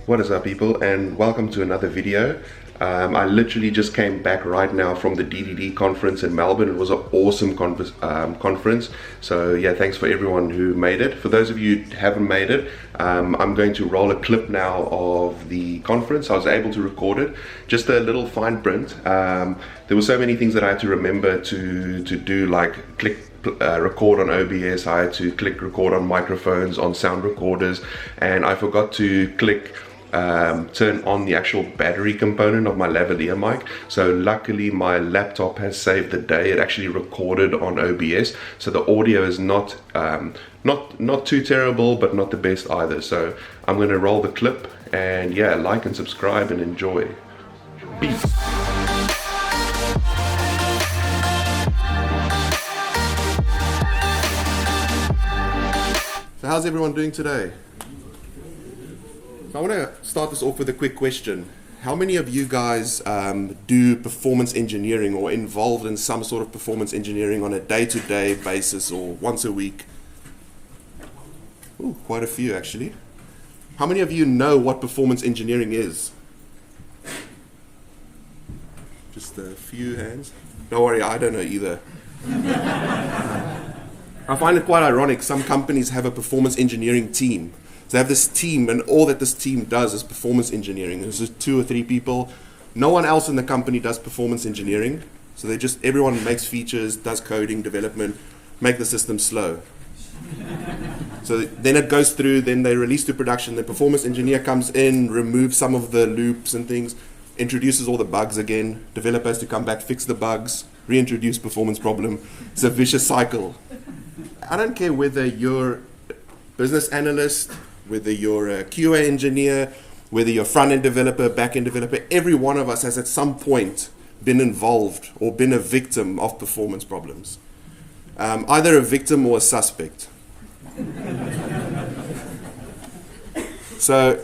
What is up, people, and welcome to another video. I literally just came back right now from the DDD conference in Melbourne. It was an awesome conference. So yeah, thanks for everyone who made it. For those of you who haven't made it, I'm going to roll a clip now of the conference. I was able to record it, just a little fine print. There were so many things that I had to remember to do, like click record on OBS. I had to click record on microphones, on sound recorders, and I forgot to click turn on the actual battery component of my lavalier mic. So luckily my laptop has saved the day. It actually recorded on OBS, so the audio is not too terrible, but not the best either. So I'm going to roll the clip, and yeah, like and subscribe and enjoy. Peace. So how's everyone doing today? I want to start this off with a quick question. How many of you guys do performance engineering or involved in some sort of performance engineering on a day-to-day basis or once a week? Ooh, quite a few actually. How many of you know what performance engineering is? Just a few hands. Don't worry, I don't know either. I find it quite ironic. Some companies have a performance engineering team. So they have this team, and all that this team does is performance engineering. There's just 2 or 3 people. No one else in the company does performance engineering. So everyone makes features, does coding, development, make the system slow. So then it goes through, then they release to production. The performance engineer comes in, removes some of the loops and things, introduces all the bugs again. Developers to come back, fix the bugs, reintroduce performance problem. It's a vicious cycle. I don't care whether you're business analyst, whether you're a QA engineer, whether you're front-end developer, back-end developer, every one of us has at some point been involved or been a victim of performance problems. Either a victim or a suspect. So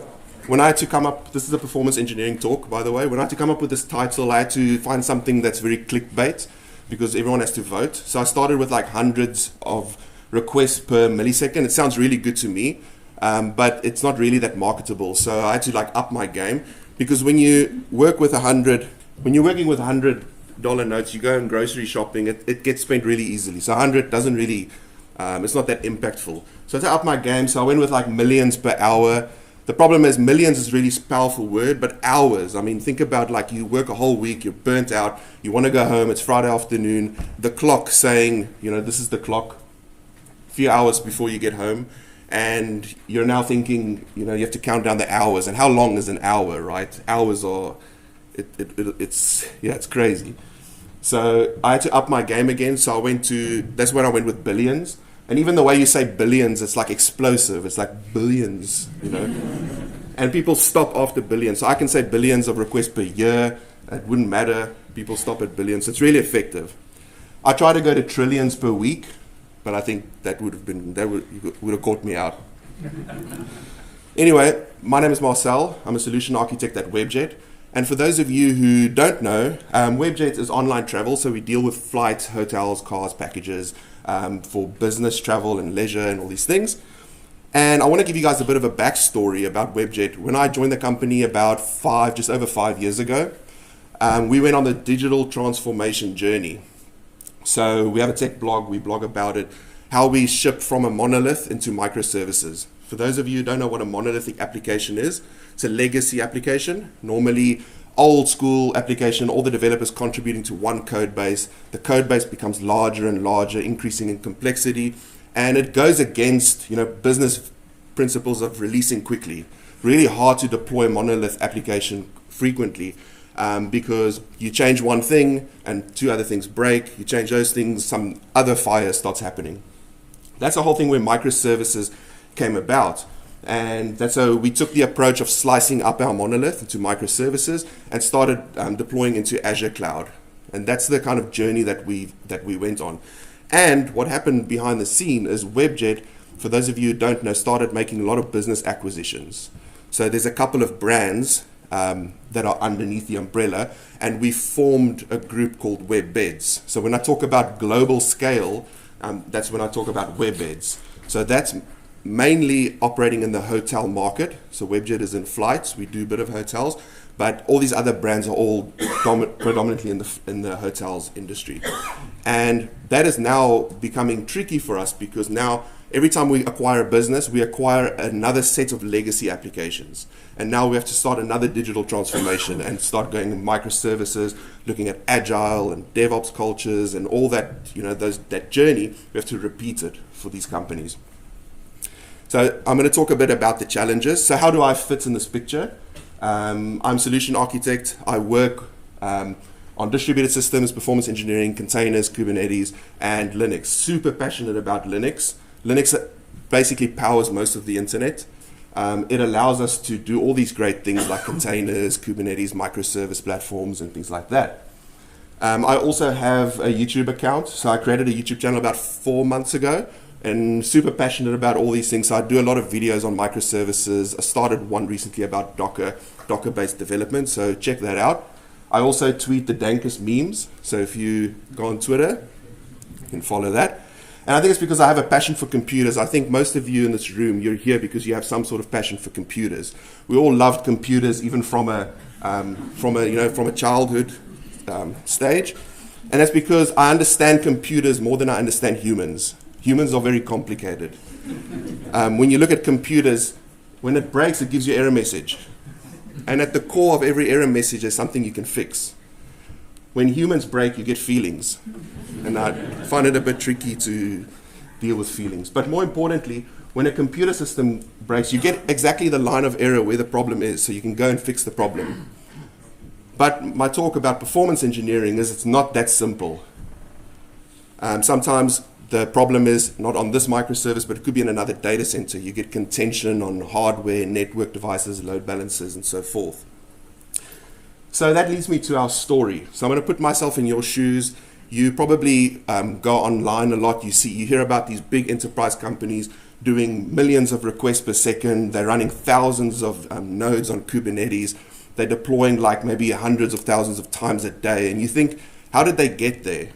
when I had to come up, this is a performance engineering talk, by the way, when I had to come up with this title, I had to find something that's very clickbait because everyone has to vote. So I started with like hundreds of requests per millisecond. It sounds really good to me. But it's not really that marketable. So I had to like up my game, because when you work with when you're working with $100 notes, you go in grocery shopping, it gets spent really easily. So 100 doesn't really, it's not that impactful. So to up my game, so I went with like millions per hour. The problem is millions is really a powerful word, but hours, I mean, think about like you work a whole week, you're burnt out, you want to go home, it's Friday afternoon, the clock saying, this is the clock, a few hours before you get home. And you're now thinking, you have to count down the hours, and how long is an hour, right? Hours are, it's crazy. So I had to up my game again. So that's when I went with billions. And even the way you say billions, it's like explosive. It's like billions, And people stop after billions. So I can say billions of requests per year. It wouldn't matter. People stop at billions. So it's really effective. I try to go to trillions per week, but I think that would have caught me out. Anyway, my name is Marcel. I'm a solution architect at Webjet. And for those of you who don't know, Webjet is online travel. So we deal with flights, hotels, cars, packages for business travel and leisure and all these things. And I want to give you guys a bit of a backstory about Webjet. When I joined the company about just over 5 years ago, we went on the digital transformation journey. So we have a tech blog, we blog about it, how we ship from a monolith into microservices. For those of you who don't know what a monolithic application is, it's a legacy application, normally old school application, all the developers contributing to one code base. The code base becomes larger and larger, increasing in complexity, and it goes against business principles of releasing quickly. Really hard to deploy a monolith application frequently. Because you change one thing and 2 other things break, you change those things, some other fire starts happening. That's the whole thing where microservices came about. And that's how we took the approach of slicing up our monolith into microservices and started deploying into Azure Cloud. And that's the kind of journey that we went on. And what happened behind the scene is Webjet, for those of you who don't know, started making a lot of business acquisitions. So there's a couple of brands that are underneath the umbrella, and we formed a group called Webbeds. So when I talk about global scale, that's when I talk about Webbeds. So that's mainly operating in the hotel market. So Webjet is in flights. We do a bit of hotels, but all these other brands are all predominantly in the hotels industry. And that is now becoming tricky for us because now every time we acquire a business, we acquire another set of legacy applications. And now we have to start another digital transformation and start going in microservices, looking at agile and DevOps cultures and all that, that journey. We have to repeat it for these companies. So I'm going to talk a bit about the challenges. So how do I fit in this picture? I'm solution architect. I work on distributed systems, performance engineering, containers, Kubernetes, and Linux. Super passionate about Linux. Linux basically powers most of the internet. It allows us to do all these great things like containers, Kubernetes, microservice platforms, and things like that. I also have a YouTube account. So I created a YouTube channel about 4 months ago and super passionate about all these things. So I do a lot of videos on microservices. I started one recently about Docker-based development, so check that out. I also tweet the dankest memes. So if you go on Twitter, you can follow that. And I think it's because I have a passion for computers. I think most of you in this room, you're here because you have some sort of passion for computers. We all loved computers, even from a childhood stage. And that's because I understand computers more than I understand humans. Humans are very complicated. When you look at computers, when it breaks, it gives you an error message. And at the core of every error message is something you can fix. When humans break, you get feelings. And I find it a bit tricky to deal with feelings. But more importantly, when a computer system breaks, you get exactly the line of error where the problem is, so you can go and fix the problem. But my talk about performance engineering is it's not that simple. Sometimes the problem is not on this microservice, but it could be in another data center. You get contention on hardware, network devices, load balancers, and so forth. So that leads me to our story. So I'm going to put myself in your shoes. You probably go online a lot. You hear about these big enterprise companies doing millions of requests per second. They're running thousands of nodes on Kubernetes. They're deploying like maybe hundreds of thousands of times a day. And you think, how did they get there?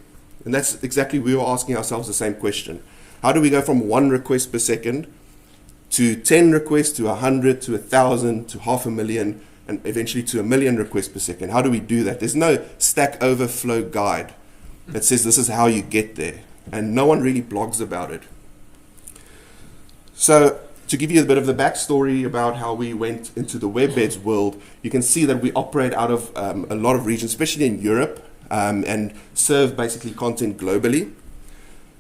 And that's exactly, we were asking ourselves the same question. How do we go from 1 request per second to 10 requests to 100 to 1,000 to 500,000 and eventually to 1 million requests per second? How do we do that? There's no Stack Overflow guide that says this is how you get there. And no one really blogs about it. So to give you a bit of the backstory about how we went into the Webbeds world, you can see that we operate out of a lot of regions, especially in Europe, and serve basically content globally.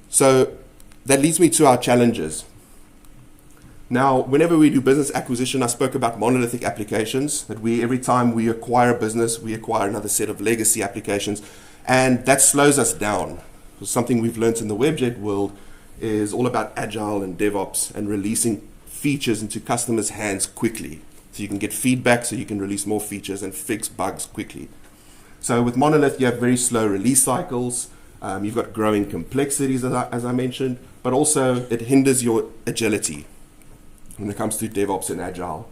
So that leads me to our challenges. Now, whenever we do business acquisition, I spoke about monolithic applications, that every time we acquire a business, we acquire another set of legacy applications, and that slows us down. Something we've learned in the Webjet world is all about agile and DevOps and releasing features into customers' hands quickly. So you can get feedback, so you can release more features and fix bugs quickly. So with monolith, you have very slow release cycles. You've got growing complexities, as I mentioned, but also it hinders your agility when it comes to DevOps and Agile.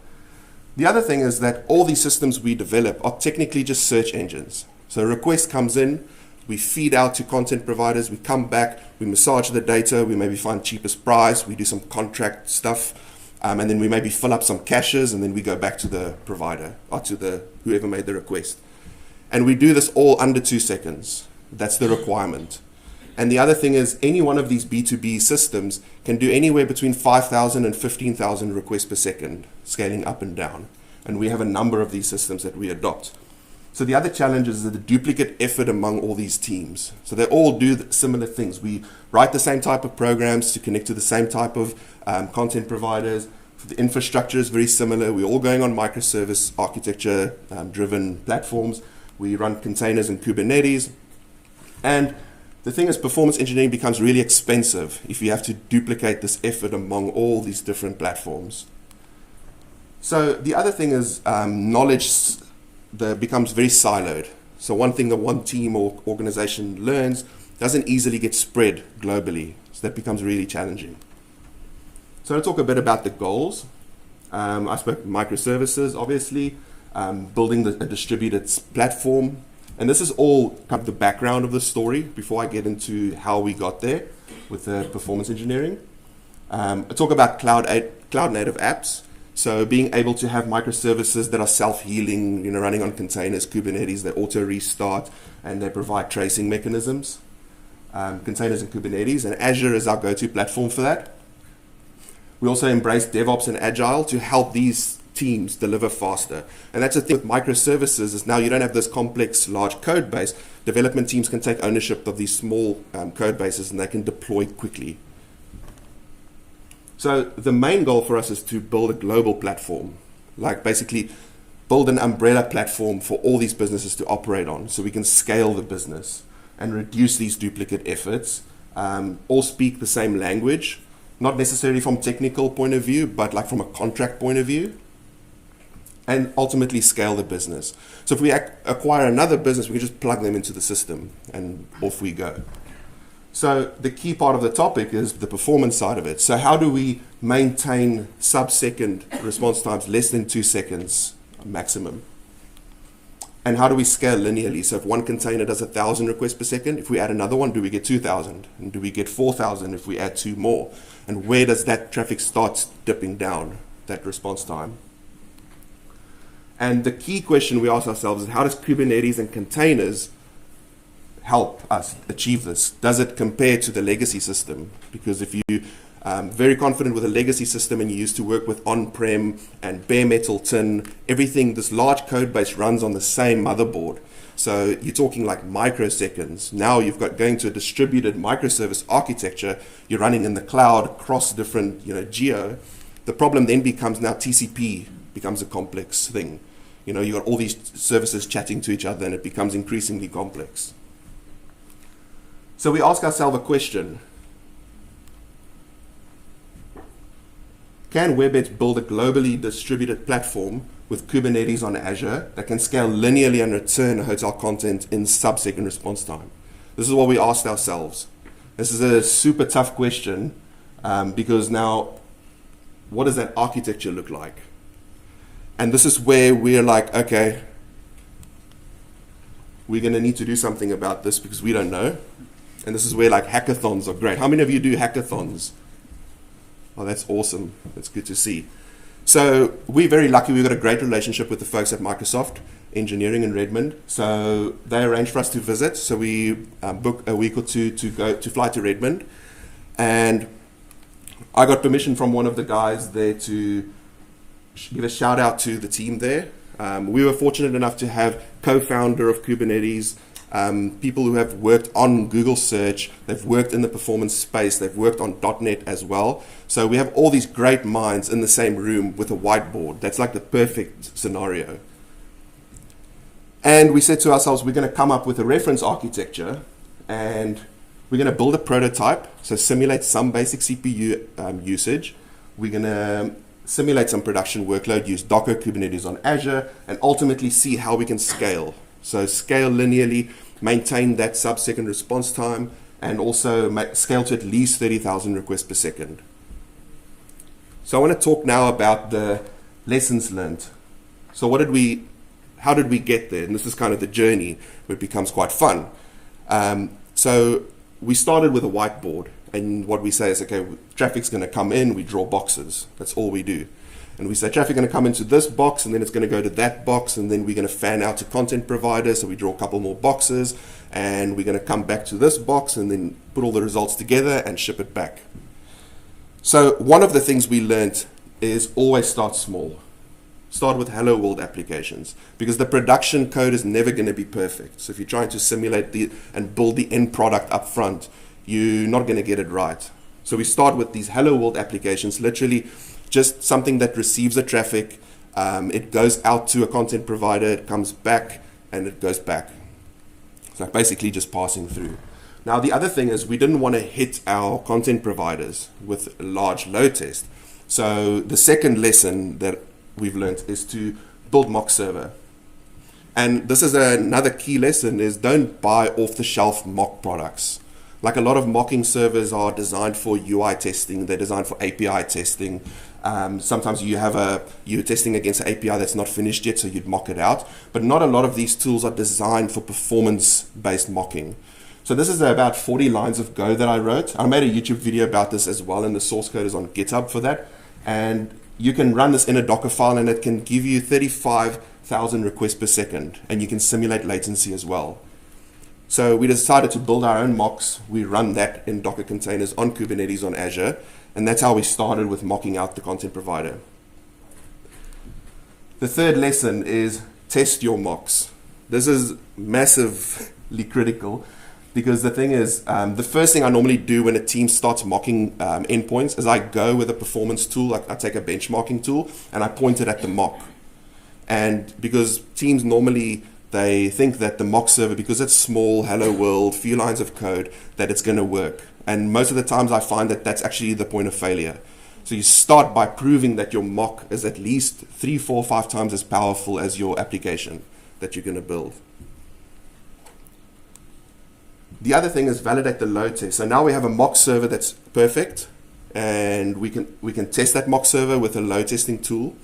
The other thing is that all these systems we develop are technically just search engines. So a request comes in, we feed out to content providers, we come back, we massage the data, we maybe find cheapest price, we do some contract stuff, and then we maybe fill up some caches, and then we go back to the provider or to whoever made the request. And we do this all under 2 seconds. That's the requirement. And the other thing is, any one of these B2B systems can do anywhere between 5,000 and 15,000 requests per second, scaling up and down. And we have a number of these systems that we adopt. So the other challenge is the duplicate effort among all these teams. So they all do similar things. We write the same type of programs to connect to the same type of content providers. The infrastructure is very similar. We're all going on microservice architecture driven platforms. We run containers in Kubernetes. And the thing is, performance engineering becomes really expensive if you have to duplicate this effort among all these different platforms. So the other thing is knowledge becomes very siloed. So one thing that one team or organization learns doesn't easily get spread globally. So that becomes really challenging. So I'll talk a bit about the goals. I spoke microservices, obviously, building a distributed platform. And this is all kind of the background of the story before I get into how we got there with the performance engineering. I talk about cloud-native apps. So being able to have microservices that are self-healing, running on containers, Kubernetes, that auto-restart, and they provide tracing mechanisms. Containers and Kubernetes, and Azure is our go-to platform for that. We also embrace DevOps and Agile to help these teams deliver faster. And that's the thing with microservices, is now you don't have this complex, large code base. Development teams can take ownership of these small code bases, and they can deploy quickly. So the main goal for us is to build a global platform, like basically build an umbrella platform for all these businesses to operate on, so we can scale the business and reduce these duplicate efforts, all speak the same language, not necessarily from technical point of view, but like from a contract point of view, and ultimately scale the business. So if we acquire another business, we can just plug them into the system and off we go. So the key part of the topic is the performance side of it. So how do we maintain sub-second response times, less than 2 seconds maximum? And how do we scale linearly? So if one container does 1,000 requests per second, if we add another one, do we get 2,000? And do we get 4,000 if we add 2 more? And where does that traffic start dipping down, that response time? And the key question we ask ourselves is, how does Kubernetes and containers help us achieve this? Does it compare to the legacy system? Because if you very confident with a legacy system and you used to work with on-prem and bare metal tin, everything, this large code base runs on the same motherboard. So you're talking like microseconds. Now you've got going to a distributed microservice architecture, you're running in the cloud across different geo. The problem then becomes now TCP becomes a complex thing. You've got all these services chatting to each other, and it becomes increasingly complex. So we ask ourselves a question. Can Webjet build a globally distributed platform with Kubernetes on Azure that can scale linearly and return hotel content in sub-second response time? This is what we asked ourselves. This is a super tough question because now, what does that architecture look like? And this is where we're like, okay, we're going to need to do something about this because we don't know. And this is where like hackathons are great. How many of you do hackathons? Oh, that's awesome. That's good to see. So we're very lucky. We've got a great relationship with the folks at Microsoft Engineering in Redmond. So they arranged for us to visit. So we booked a week or two to fly to Redmond. And I got permission from one of the guys there to give a shout out to the team there. We were fortunate enough to have co-founder of Kubernetes, people who have worked on Google search, they've worked in the performance space, they've worked on .NET as well. So we have all these great minds in the same room with a whiteboard. That's like the perfect scenario. And we said to ourselves, we're going to come up with a reference architecture, and we're going to build a prototype, so simulate some basic CPU usage. We're going to simulate some production workload, use Docker, Kubernetes on Azure, and ultimately see how we can scale. So scale linearly, maintain that sub-second response time, and also scale to at least 30,000 requests per second. So I want to talk now about the lessons learned. So how did we get there? And this is kind of the journey where it becomes quite fun. So we started with a whiteboard, and what we say is, okay, traffic's going to come in, we draw boxes. That's all we do. And we say traffic going to come into this box, and then it's going to go to that box, and then we're going to fan out to content providers, so we draw a couple more boxes, and we're going to come back to this box and then put all the results together and ship it back. So one of the things we learned is always start small. Start with hello world applications, because the production code is never going to be perfect. So if you're trying to simulate and build the end product up front, you're not going to get it right. So we start with these hello world applications, literally just something that receives the traffic, it goes out to a content provider, it comes back, and it goes back. It's like basically just passing through. Now the other thing is, we didn't want to hit our content providers with a large load test. So the second lesson that we've learned is to build mock server. And this is another key lesson, is don't buy off-the-shelf mock products. Like a lot of mocking servers are designed for UI testing, they're designed for API testing. Sometimes you're testing against an API that's not finished yet, so you'd mock it out. But not a lot of these tools are designed for performance-based mocking. So this is about 40 lines of code that I wrote. I made a YouTube video about this as well, and the source code is on GitHub for that. And you can run this in a Docker file, and it can give you 35,000 requests per second, and you can simulate latency as well. So we decided to build our own mocks. We run that in Docker containers on Kubernetes on Azure, and that's how we started with mocking out the content provider. The third lesson is test your mocks. This is massively critical, because the thing is, the first thing I normally do when a team starts mocking endpoints is I go with a performance tool. I take a benchmarking tool and I point it at the mock. And because teams normally, they think that the mock server, because it's small, hello world, few lines of code, that it's going to work. And most of the times I find that that's actually the point of failure. So you start by proving that your mock is at least 3, 4, 5 times as powerful as your application that you're going to build. The other thing is validate the load test. So now we have a mock server that's perfect, and we can test that mock server with a load testing tool.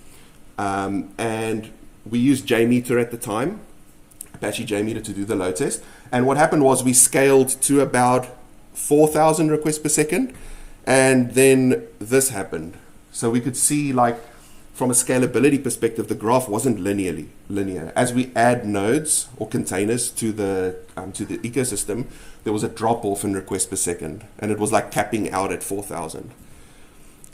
And we used JMeter at the time, Apache JMeter, to do the load test. And what happened was we scaled to about 4,000 requests per second, and then this happened. So we could see, like, from a scalability perspective, the graph wasn't linear. As we add nodes or containers to the ecosystem, there was a drop off in requests per second, and it was like capping out at 4,000.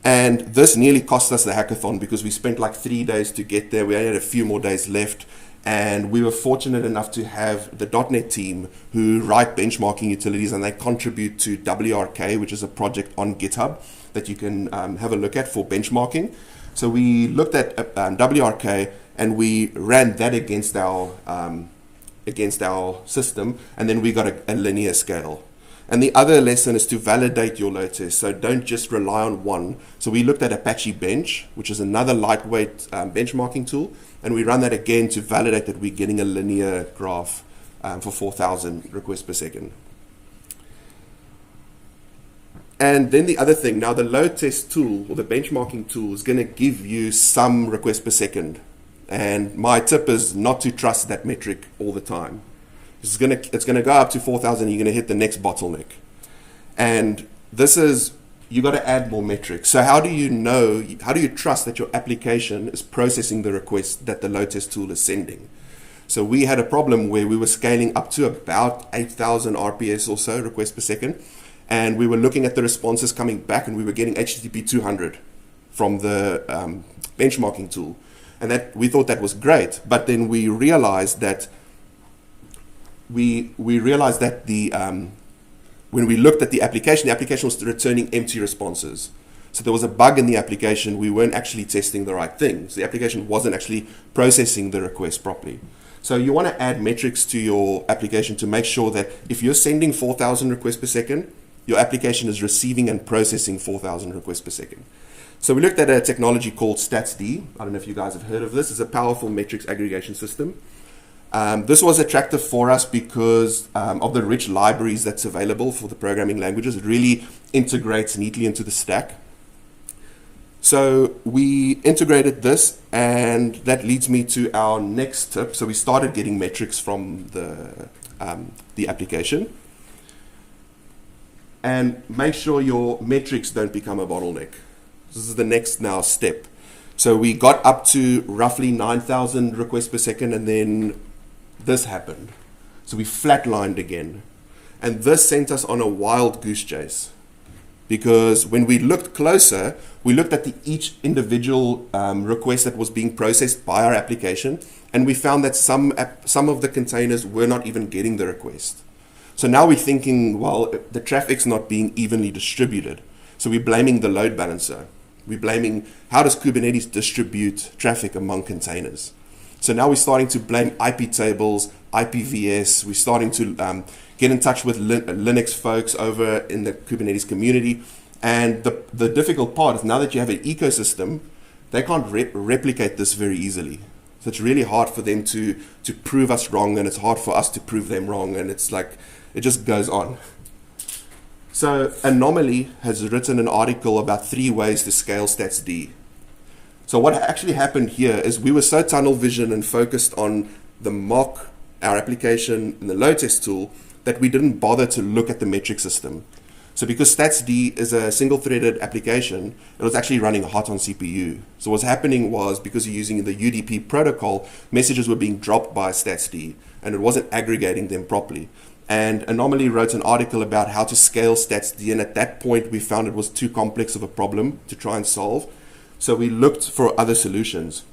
And this nearly cost us the hackathon, because we spent like 3 days to get there. We only had a few more days left, and we were fortunate enough to have the .NET team who write benchmarking utilities, and they contribute to WRK, which is a project on GitHub that you can have a look at for benchmarking. So we looked at WRK, and we ran that against our system, and then we got a linear scale. And the other lesson is to validate your load test. So don't just rely on one. So we looked at Apache Bench, which is another lightweight benchmarking tool, and we run that again to validate that we're getting a linear graph for 4,000 requests per second. And then the other thing, now the load test tool or the benchmarking tool is going to give you some requests per second. And my tip is not to trust that metric all the time. It's going to go up to 4,000, you're going to hit the next bottleneck. And this is, you got to add more metrics. So how do you trust that your application is processing the request that the load test tool is sending? So we had a problem where we were scaling up to about 8,000 RPS or so, requests per second. And we were looking at the responses coming back, and we were getting HTTP 200 from the benchmarking tool. And that we thought that was great. But then we realized that when we looked at the application was returning empty responses. So there was a bug in the application. We weren't actually testing the right things. The application wasn't actually processing the request properly. So you want to add metrics to your application to make sure that if you're sending 4,000 requests per second, your application is receiving and processing 4,000 requests per second. So we looked at a technology called StatsD. I don't know if you guys have heard of this. It's a powerful metrics aggregation system. This was attractive for us because of the rich libraries that's available for the programming languages. It really integrates neatly into the stack. So we integrated this, and that leads me to our next tip. So we started getting metrics from the application. And make sure your metrics don't become a bottleneck. This is the next now step. So we got up to roughly 9,000 requests per second, and then this happened. So we flatlined again. And this sent us on a wild goose chase. Because when we looked closer, we looked at each individual request that was being processed by our application, and we found that some of the containers were not even getting the request. So now we're thinking, well, the traffic's not being evenly distributed. So we're blaming the load balancer. We're blaming, how does Kubernetes distribute traffic among containers? So now we're starting to blame IP tables, IPVS. We're starting to get in touch with Linux folks over in the Kubernetes community. And the difficult part is, now that you have an ecosystem, they can't replicate this very easily. So it's really hard for them to prove us wrong, and it's hard for us to prove them wrong, and it's like, it just goes on. So Anomaly has written an article about 3 ways to scale StatsD. So what actually happened here is we were so tunnel vision and focused on the mock, our application, and the load test tool, that we didn't bother to look at the metric system. So because StatsD is a single-threaded application, it was actually running hot on CPU. So what's happening was, because you're using the UDP protocol, messages were being dropped by StatsD, and it wasn't aggregating them properly. And Anomaly wrote an article about how to scale StatsD, and at that point we found it was too complex of a problem to try and solve. So we looked for other solutions.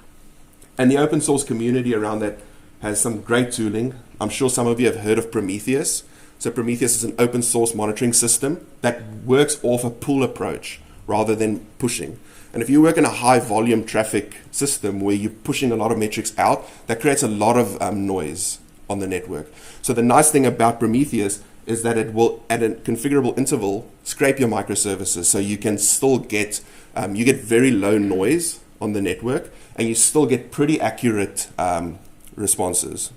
And the open source community around that has some great tooling. I'm sure some of you have heard of Prometheus. So Prometheus is an open source monitoring system that works off a pull approach rather than pushing. And if you work in a high volume traffic system where you're pushing a lot of metrics out, that creates a lot of noise on the network. So the nice thing about Prometheus is that it will, at a configurable interval, scrape your microservices. So you can still get, you get very low noise on the network, and you still get pretty accurate responses.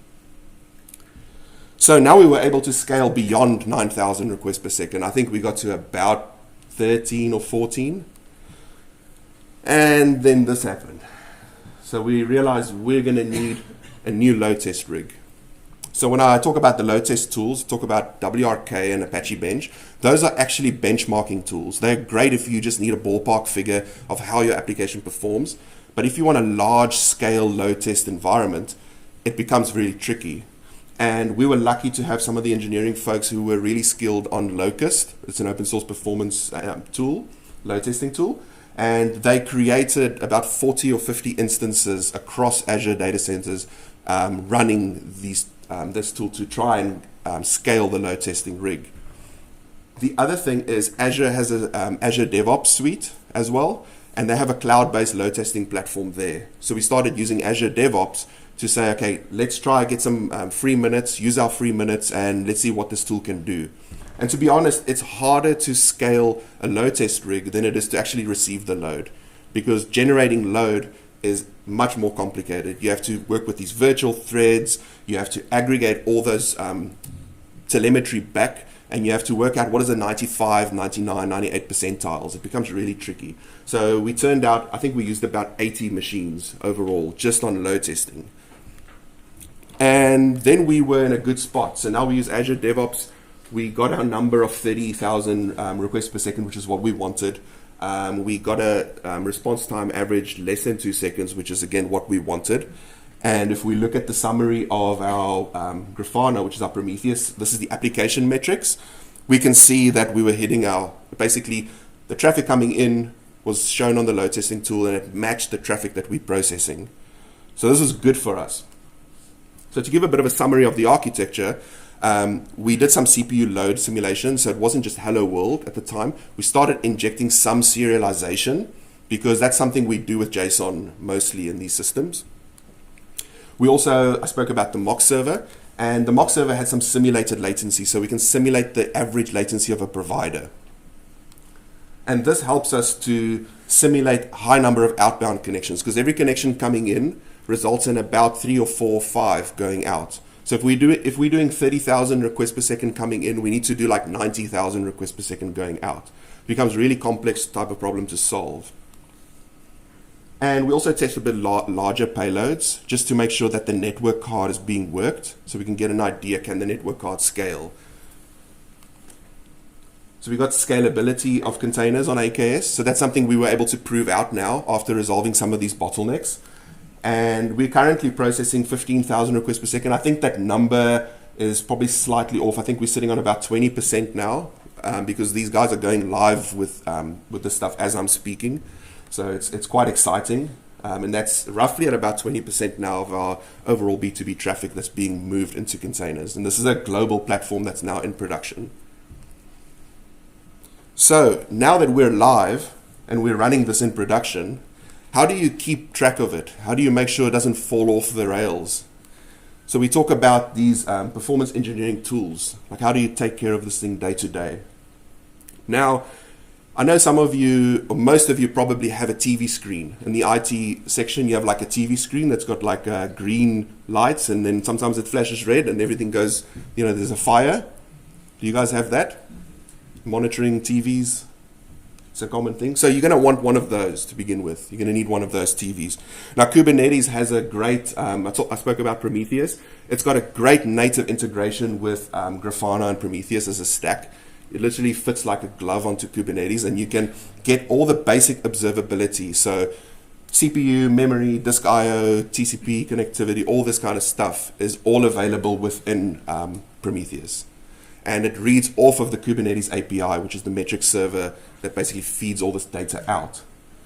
So now we were able to scale beyond 9,000 requests per second. I think we got to about 13 or 14. And then this happened. So we realized we're going to need a new load test rig. So when I talk about the load test tools, talk about WRK and Apache Bench, those are actually benchmarking tools. They're great if you just need a ballpark figure of how your application performs. But if you want a large scale load test environment, it becomes really tricky. And we were lucky to have some of the engineering folks who were really skilled on Locust. It's an open source performance tool, load testing tool. And they created about 40 or 50 instances across Azure data centers running this tool to try and scale the load testing rig. The other thing is Azure has a Azure DevOps suite as well, and they have a cloud-based load testing platform there. So we started using Azure DevOps to say, okay, let's try get some free minutes, use our free minutes, and let's see what this tool can do. And to be honest, it's harder to scale a load test rig than it is to actually receive the load, because generating load is much more complicated. You have to work with these virtual threads, you have to aggregate all those telemetry back, and you have to work out what is a 95, 99, 98 percentiles. It becomes really tricky. So we turned out, I think we used about 80 machines overall just on load testing. And then we were in a good spot. So now we use Azure DevOps. We got our number of 30,000 requests per second, which is what we wanted. We got a response time average less than 2 seconds, which is again what we wanted. And if we look at the summary of our Grafana, which is our Prometheus, this is the application metrics. We can see that we were hitting our, basically the traffic coming in was shown on the load testing tool, and it matched the traffic that we're processing. So this is good for us. So to give a bit of a summary of the architecture, we did some CPU load simulation, so it wasn't just hello world at the time. We started injecting some serialization, because that's something we do with JSON mostly in these systems. We also, I spoke about the mock server, and the mock server had some simulated latency, so we can simulate the average latency of a provider. And this helps us to simulate high number of outbound connections, because every connection coming in results in about 3 or 4 or 5 going out. So if we're doing 30,000 requests per second coming in, we need to do like 90,000 requests per second going out. It becomes a really complex type of problem to solve. And we also test a bit larger payloads just to make sure that the network card is being worked, so we can get an idea, can the network card scale? So we got scalability of containers on AKS. So that's something we were able to prove out now after resolving some of these bottlenecks. And we're currently processing 15,000 requests per second. I think that number is probably slightly off. I think we're sitting on about 20% now, because these guys are going live with this stuff as I'm speaking. So it's quite exciting. And that's roughly at about 20% now of our overall B2B traffic that's being moved into containers. And this is a global platform that's now in production. So now that we're live and we're running this in production, how do you keep track of it? How do you make sure it doesn't fall off the rails? So we talk about these performance engineering tools. Like, how do you take care of this thing day to day? Now, I know some of you, or most of you probably have a TV screen. In the IT section, you have like a TV screen that's got like green lights, and then sometimes it flashes red and everything goes, there's a fire. Do you guys have that? Monitoring TVs? It's a common thing. So you're going to want one of those to begin with. You're going to need one of those TVs. Now, Kubernetes has a great, I spoke about Prometheus. It's got a great native integration with Grafana and Prometheus as a stack. It literally fits like a glove onto Kubernetes, and you can get all the basic observability. So CPU, memory, disk I/O, TCP connectivity, all this kind of stuff is all available within Prometheus. And it reads off of the Kubernetes API, which is the metric server that basically feeds all this data out.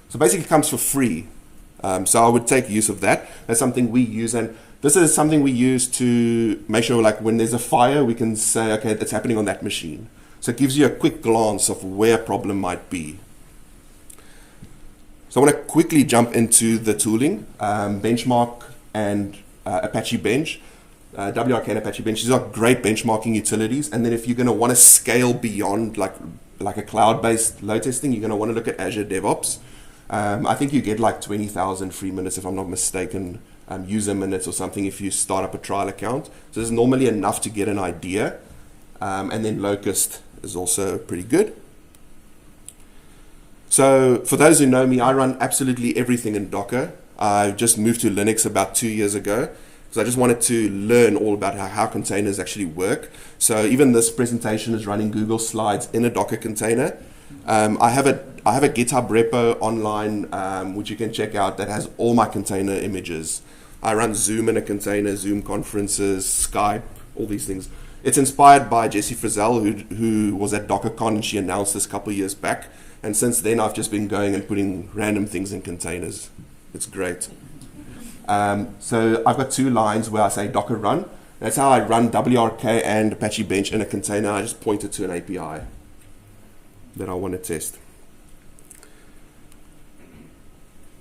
So basically it comes for free. So I would take use of that. That's something we use, and this is something we use to make sure, like, when there's a fire, we can say, okay, it's happening on that machine. So it gives you a quick glance of where a problem might be. So I want to quickly jump into the tooling, Benchmark and Apache Bench. WRK and Apache Bench, these are great benchmarking utilities. And then if you're going to want to scale beyond like a cloud-based load testing, you're going to want to look at Azure DevOps. I think you get like 20,000 free minutes, if I'm not mistaken, user minutes or something if you start up a trial account. So there's normally enough to get an idea. And then Locust is also pretty good. So for those who know me, I run absolutely everything in Docker. I just moved to Linux about 2 years ago. So I just wanted to learn all about how containers actually work. So even this presentation is running Google Slides in a Docker container. I have a GitHub repo online, which you can check out, that has all my container images. I run Zoom in a container, Zoom conferences, Skype, all these things. It's inspired by Jessie Frizzell, who was at DockerCon, and she announced this a couple of years back. And since then, I've just been going and putting random things in containers. It's great. So I've got two lines where I say Docker run. That's how I run WRK and Apache Bench in a container. I just point it to an API that I want to test.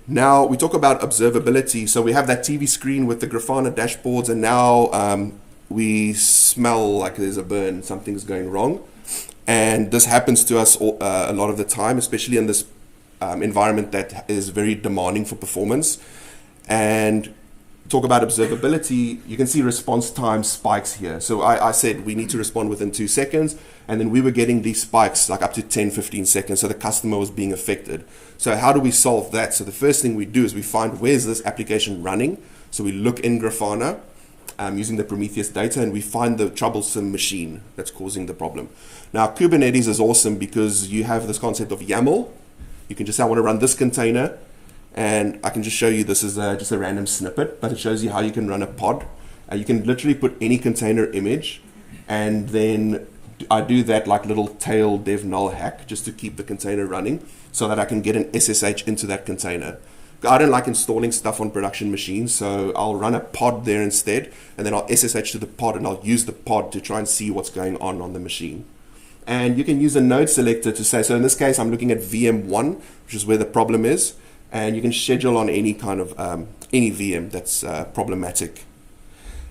Now we talk about observability. So we have that TV screen with the Grafana dashboards, and now we smell like there's a burn, something's going wrong. And this happens to us a lot of the time, especially in this environment that is very demanding for performance. And talk about observability, you can see response time spikes here. So I said we need to respond within 2 seconds, and then we were getting these spikes like up to 10, 15 seconds, so the customer was being affected. So how do we solve that? So the first thing we do is we find, where's this application running? So we look in Grafana using the Prometheus data, and we find the troublesome machine that's causing the problem. Now Kubernetes is awesome because you have this concept of YAML. You can just say, I want to run this container, and I can just show you, this is just a random snippet, but it shows you how you can run a pod. You can literally put any container image, and then I do that like little tail dev null hack just to keep the container running so that I can get an SSH into that container. I don't like installing stuff on production machines, so I'll run a pod there instead, and then I'll SSH to the pod, and I'll use the pod to try and see what's going on the machine. And you can use a node selector to say, so in this case, I'm looking at VM1, which is where the problem is. And you can schedule on any kind of, any VM that's problematic.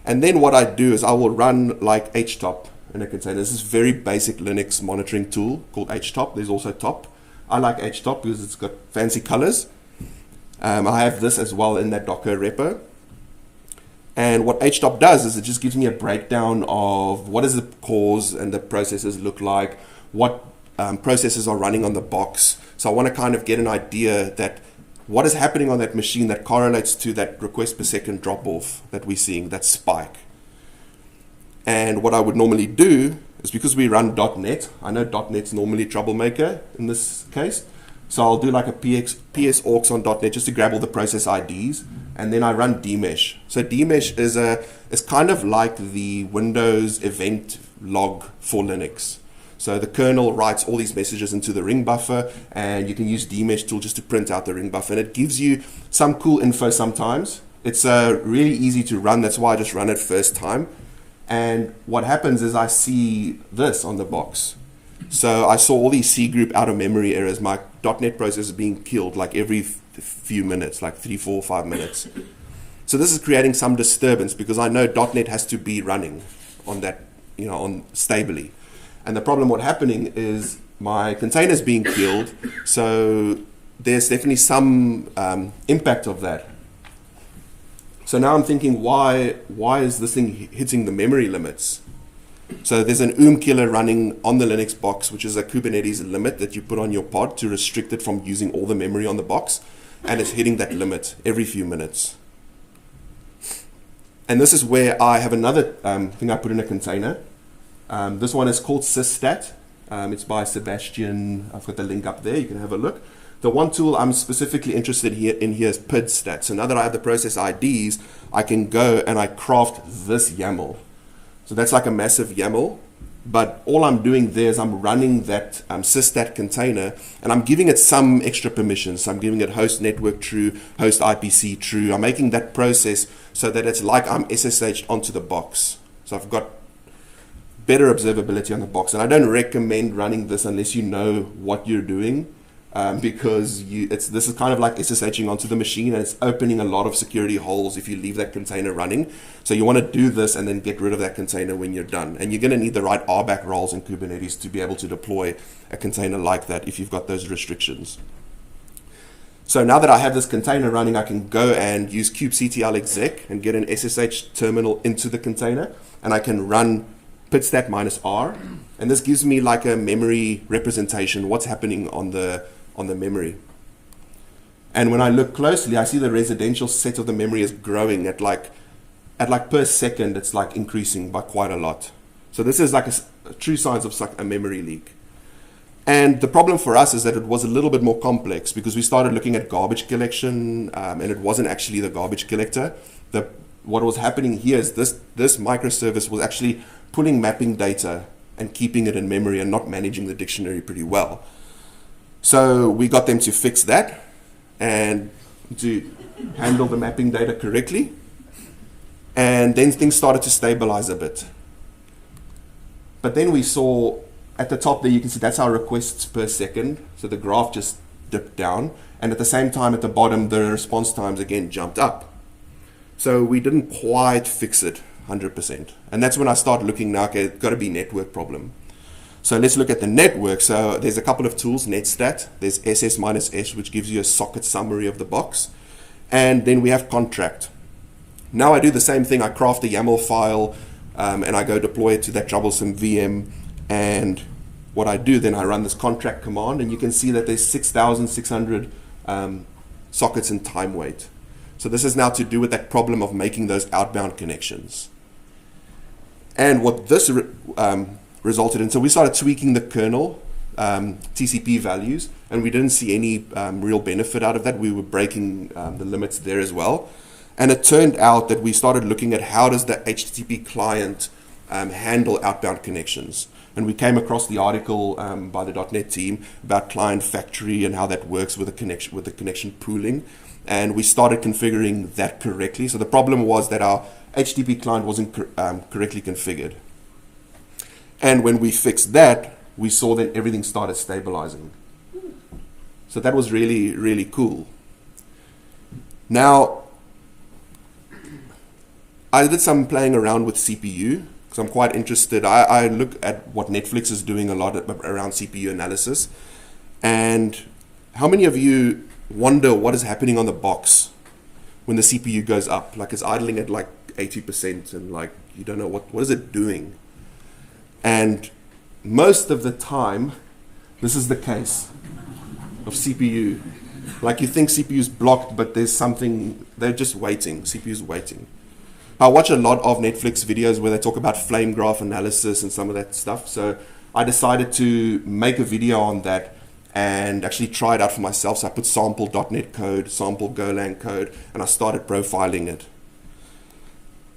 And then what I do is I will run like Htop in a container. This is a very basic Linux monitoring tool called Htop. There's also Top. I like Htop because it's got fancy colors. I have this as well in that Docker repo. And what Htop does is it just gives me a breakdown of what does the cause and the processes look like, what processes are running on the box. So I want to kind of get an idea that what is happening on that machine that correlates to that request per second drop off that we're seeing, that spike. And what I would normally do is, because we run .NET, I know .NET's normally a troublemaker in this case. So I'll do like a PS orcs on .NET just to grab all the process IDs, and then I run Dmesh. So Dmesh is kind of like the Windows event log for Linux. So the kernel writes all these messages into the ring buffer, and you can use Dmesh tool just to print out the ring buffer, and it gives you some cool info sometimes. It's really easy to run. That's why I just run it first time. And what happens is I see this on the box. So I saw all these C group out of memory errors. My .NET process is being killed like every few minutes, like 3, 4, 5 minutes. So this is creating some disturbance because I know .NET has to be running on that, on stably. And the problem what's happening is my container is being killed. So there's definitely some impact of that. So now I'm thinking, why is this thing hitting the memory limits? So there's an killer running on the Linux box, which is a Kubernetes limit that you put on your pod to restrict it from using all the memory on the box. And it's hitting that limit every few minutes. And this is where I have another thing I put in a container. This one is called cisnet. It's by Sebastian. I've got the link up there. You can have a look. The one tool I'm specifically interested in here is pidstat. So now that I have the process IDs, I can go and I craft this YAML. So that's like a massive YAML. But all I'm doing there is I'm running that cisnet container, and I'm giving it some extra permissions. So I'm giving it host network true, host IPC true. I'm making that process so that it's like I'm SSH'd onto the box. So I've got better observability on the box. And I don't recommend running this unless you know what you're doing. Because this is kind of like SSHing onto the machine, and it's opening a lot of security holes if you leave that container running. So you want to do this and then get rid of that container when you're done. And you're going to need the right RBAC roles in Kubernetes to be able to deploy a container like that if you've got those restrictions. So now that I have this container running, I can go and use kubectl exec and get an SSH terminal into the container, and I can run pidstat -r, and this gives me like a memory representation, what's happening on the memory. And when I look closely, I see the residential set of the memory is growing at like per second, it's like increasing by quite a lot. So this is like a true signs of a memory leak. And the problem for us is that it was a little bit more complex because we started looking at garbage collection, and it wasn't actually the garbage collector. What was happening here is this microservice was actually pulling mapping data and keeping it in memory and not managing the dictionary pretty well. So we got them to fix that and to handle the mapping data correctly. And then things started to stabilize a bit. But then we saw at the top there, you can see that's our requests per second. So the graph just dipped down. And at the same time at the bottom, the response times again jumped up. So we didn't quite fix it 100%. And that's when I started looking now, okay, it's got to be network problem. So let's look at the network. So there's a couple of tools, netstat. There's ss-s, which gives you a socket summary of the box. And then we have contract. Now I do the same thing. I craft a YAML file, and I go deploy it to that troublesome VM. And what I do, then I run this contract command, and you can see that there's 6,600 sockets in time wait. So this is now to do with that problem of making those outbound connections. And what this resulted in, so we started tweaking the kernel TCP values, and we didn't see any real benefit out of that. We were breaking the limits there as well. And it turned out that we started looking at how does the HTTP client handle outbound connections. And we came across the article by the .NET team about client factory and how that works with the connection pooling. And we started configuring that correctly. So the problem was that our HTTP client wasn't correctly configured. And when we fixed that, we saw that everything started stabilizing. So that was really, really cool. Now, I did some playing around with CPU because I'm quite interested. I look at what Netflix is doing a lot around CPU analysis. And how many of you wonder what is happening on the box when the CPU goes up? Like it's idling at like 80% and like you don't know what is it doing? And most of the time, this is the case of CPU. Like you think CPU is blocked, but there's something, they're just waiting. CPU is waiting. I watch a lot of Netflix videos where they talk about flame graph analysis and some of that stuff. So I decided to make a video on that and actually try it out for myself. So I put sample.NET code, sample Golang code, and I started profiling it.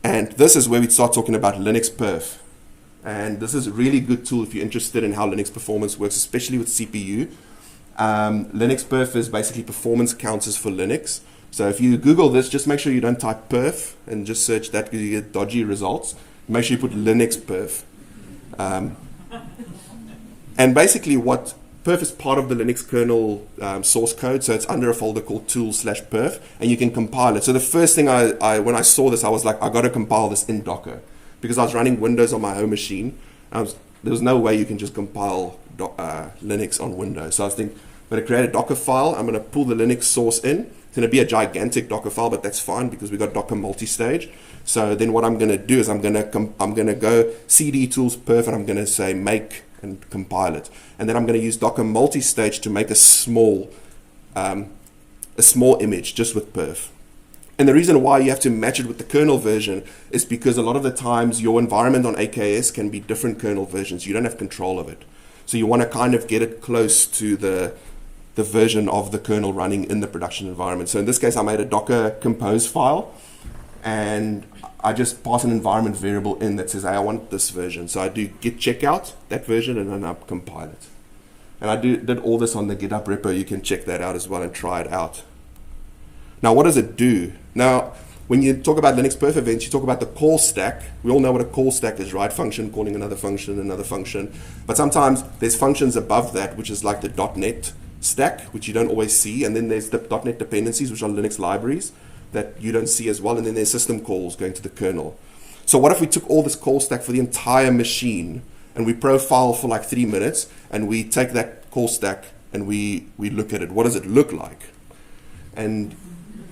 And this is where we start talking about Linux Perf. And this is a really good tool if you're interested in how Linux performance works, especially with CPU. Linux Perf is basically performance counters for Linux. So if you Google this, just make sure you don't type perf and just search that because you get dodgy results. Make sure you put Linux Perf. And basically what Perf is part of the Linux kernel source code, so it's under a folder called tools/perf, and you can compile it. So the first thing when I saw this, I was like, I got to compile this in Docker because I was running Windows on my home machine. There was no way you can just compile Linux on Windows. So I was thinking, I'm going to create a Docker file. I'm going to pull the Linux source in, It's going to be a gigantic Docker file, but that's fine because we got Docker multi-stage. So then what I'm going to do is I'm going to go cd tools perf, and I'm going to say make and compile it. And then I'm going to use Docker multi-stage to make a small image just with perf. And the reason why you have to match it with the kernel version is because a lot of the times your environment on AKS can be different kernel versions. You don't have control of it. So you want to kind of get it close to the version of the kernel running in the production environment. So in this case, I made a Docker compose file, and I just pass an environment variable in that says, hey, I want this version. So I do git checkout, that version, and then I compile it. And I did all this on the GitHub repo. You can check that out as well and try it out. Now, what does it do? Now, when you talk about Linux perf events, you talk about the call stack. We all know what a call stack is, right? Function calling another function. But sometimes there's functions above that, which is like the .NET stack, which you don't always see. And then there's the .NET dependencies, which are Linux libraries that you don't see as well. And then there's system calls going to the kernel. So what if we took all this call stack for the entire machine and we profile for like 3 minutes, and we take that call stack and we look at it? What does it look like? And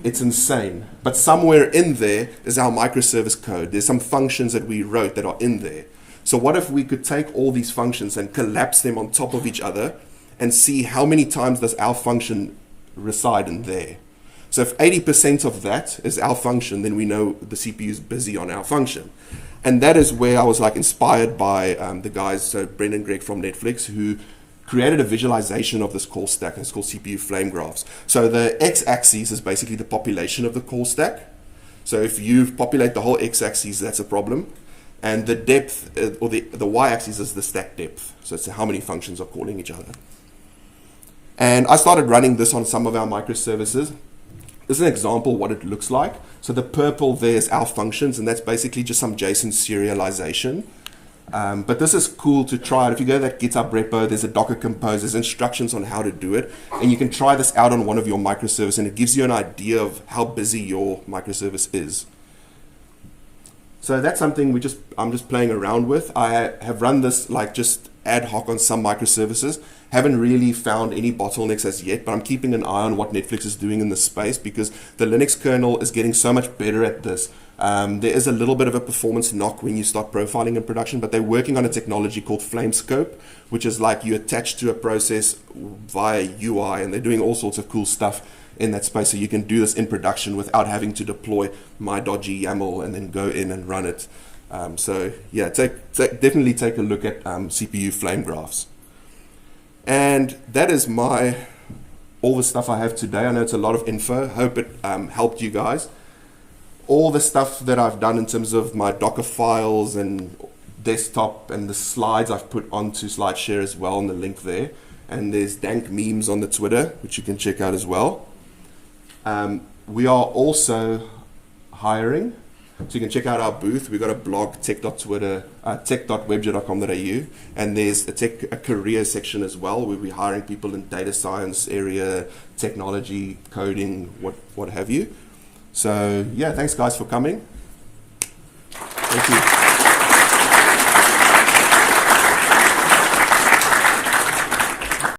it's insane. But somewhere in there is our microservice code. There's some functions that we wrote that are in there. So what if we could take all these functions and collapse them on top of each other and see how many times does our function reside in there? So if 80% of that is our function, then we know the CPU is busy on our function. And that is where I was like inspired by the guys, so Brendan and Greg from Netflix, who created a visualization of this call stack, and it's called CPU flame graphs. So the x-axis is basically the population of the call stack. So if you populate the whole x-axis, that's a problem. And the depth, or the y-axis is the stack depth. So it's how many functions are calling each other. And I started running this on some of our microservices. This is an example of what it looks like. So the purple there is our functions, and that's basically just some JSON serialization. But this is cool to try it. If you go to that GitHub repo, there's a Docker compose, there's instructions on how to do it. And you can try this out on one of your microservices, and it gives you an idea of how busy your microservice is. So that's something I'm just playing around with. I have run this like just ad hoc on some microservices. Haven't really found any bottlenecks as yet, but I'm keeping an eye on what Netflix is doing in this space because the Linux kernel is getting so much better at this. There is a little bit of a performance knock when you start profiling in production, but they're working on a technology called Flamescope, which is like you attach to a process via UI, and they're doing all sorts of cool stuff in that space. So you can do this in production without having to deploy my dodgy YAML and then go in and run it. So yeah, definitely take a look at CPU flame graphs. And that is all the stuff I have today. I know it's a lot of info. Hope it helped you guys. All the stuff that I've done in terms of my Docker files and desktop and the slides I've put onto SlideShare as well, and the link there. And there's dank memes on the Twitter, which you can check out as well. We are also hiring. So you can check out our booth. We've got a blog, tech.webjet.com.au, and there's a career section as well. We'll be hiring people in data science area, technology, coding, what have you. So yeah, thanks guys for coming. Thank you.